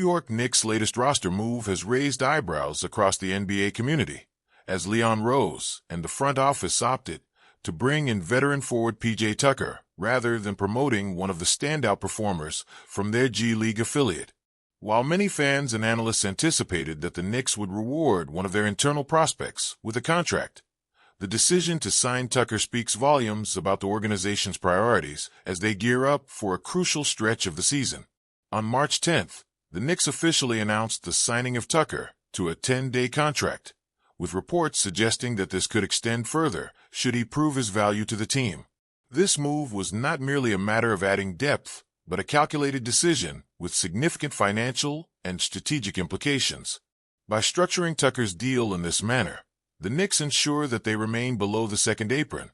York Knicks' latest roster move has raised eyebrows across the NBA community, as Leon Rose and the front office opted to bring in veteran forward P.J. Tucker rather than promoting one of the standout performers from their G League affiliate. While many fans and analysts anticipated that the Knicks would reward one of their internal prospects with a contract, the decision to sign Tucker speaks volumes about the organization's priorities as they gear up for a crucial stretch of the season. On March 10th, the Knicks officially announced the signing of Tucker to a 10-day contract, with reports suggesting that this could extend further should he prove his value to the team. This move was not merely a matter of adding depth, but a calculated decision with significant financial and strategic implications. By structuring Tucker's deal in this manner, the Knicks ensure that they remain below the second apron,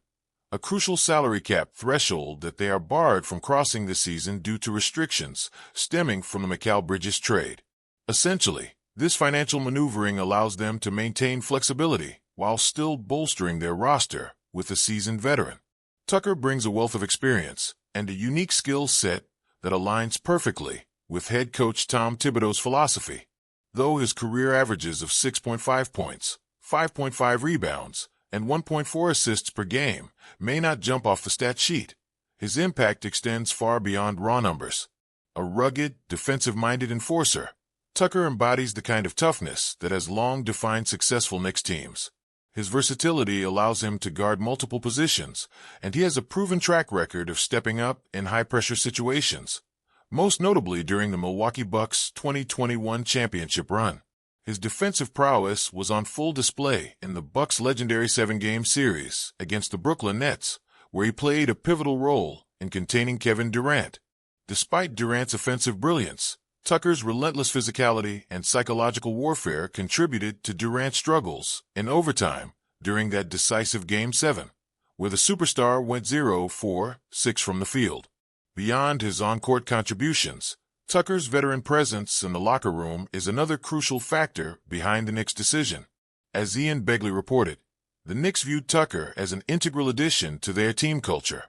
a crucial salary cap threshold that they are barred from crossing this season due to restrictions stemming from the Mikal Bridges trade. Essentially, this financial maneuvering allows them to maintain flexibility while still bolstering their roster with a seasoned veteran. Tucker brings a wealth of experience and a unique skill set that aligns perfectly with head coach Tom Thibodeau's philosophy. Though his career averages of 6.5 points, 5.5 rebounds, and 1.4 assists per game may not jump off the stat sheet, his impact extends far beyond raw numbers. A rugged, defensive-minded enforcer, Tucker embodies the kind of toughness that has long defined successful Knicks teams. His versatility allows him to guard multiple positions, and he has a proven track record of stepping up in high-pressure situations, most notably during the Milwaukee Bucks' 2021 championship run. His defensive prowess was on full display in the Bucks' legendary 7-game series against the Brooklyn Nets, where he played a pivotal role in containing Kevin Durant. Despite Durant's offensive brilliance, Tucker's relentless physicality and psychological warfare contributed to Durant's struggles in overtime during that decisive Game 7, where the superstar went 0-for-6 from the field. Beyond his on-court contributions, Tucker's veteran presence in the locker room is another crucial factor behind the Knicks' decision. As Ian Begley reported, the Knicks viewed Tucker as an integral addition to their team culture,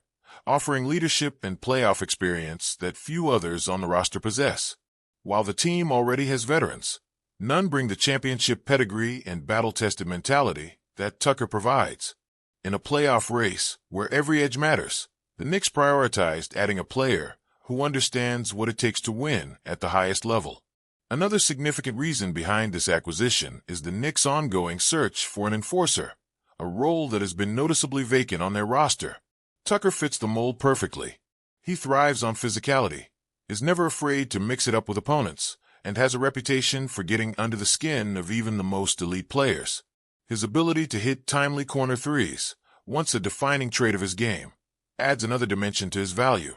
offering leadership and playoff experience that few others on the roster possess. While the team already has veterans, none bring the championship pedigree and battle-tested mentality that Tucker provides. In a playoff race where every edge matters, the Knicks prioritized adding a player who understands what it takes to win at the highest level. Another significant reason behind this acquisition is the Knicks' ongoing search for an enforcer, a role that has been noticeably vacant on their roster. Tucker fits the mold perfectly. He thrives on physicality, is never afraid to mix it up with opponents, and has a reputation for getting under the skin of even the most elite players. His ability to hit timely corner threes, once a defining trait of his game, adds another dimension to his value.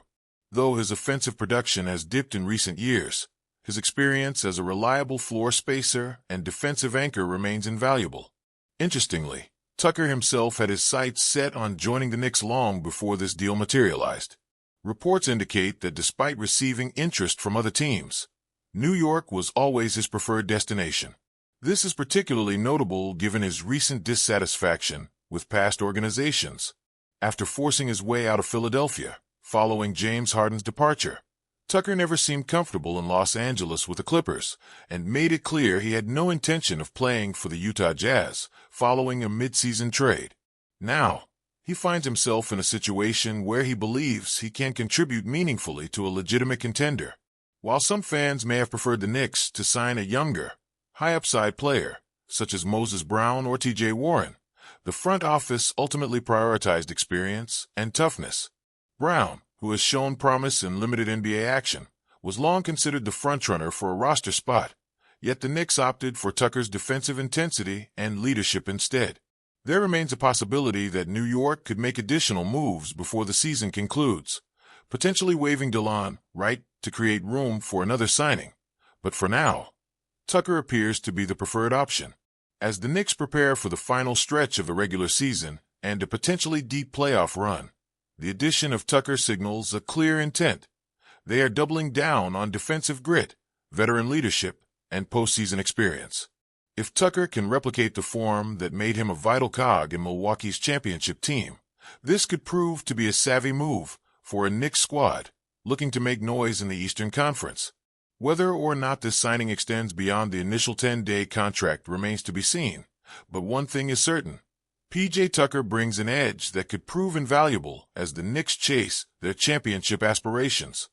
Though his offensive production has dipped in recent years, his experience as a reliable floor spacer and defensive anchor remains invaluable. Interestingly, Tucker himself had his sights set on joining the Knicks long before this deal materialized. Reports indicate that despite receiving interest from other teams, New York was always his preferred destination. This is particularly notable given his recent dissatisfaction with past organizations. After forcing his way out of Philadelphia, following James Harden's departure, Tucker never seemed comfortable in Los Angeles with the Clippers and made it clear he had no intention of playing for the Utah Jazz following a mid-season trade. Now, he finds himself in a situation where he believes he can contribute meaningfully to a legitimate contender. While some fans may have preferred the Knicks to sign a younger, high-upside player, such as Moses Brown or T.J. Warren, the front office ultimately prioritized experience and toughness. Brown, who has shown promise in limited NBA action, was long considered the frontrunner for a roster spot, yet the Knicks opted for Tucker's defensive intensity and leadership instead. There remains a possibility that New York could make additional moves before the season concludes, potentially waiving DeLon Wright to create room for another signing. But for now, Tucker appears to be the preferred option. As the Knicks prepare for the final stretch of the regular season and a potentially deep playoff run, the addition of Tucker signals a clear intent. They are doubling down on defensive grit, veteran leadership, and postseason experience. If Tucker can replicate the form that made him a vital cog in Milwaukee's championship team, this could prove to be a savvy move for a Knicks squad looking to make noise in the Eastern Conference. Whether or not this signing extends beyond the initial 10-day contract remains to be seen, but one thing is certain. PJ Tucker brings an edge that could prove invaluable as the Knicks chase their championship aspirations.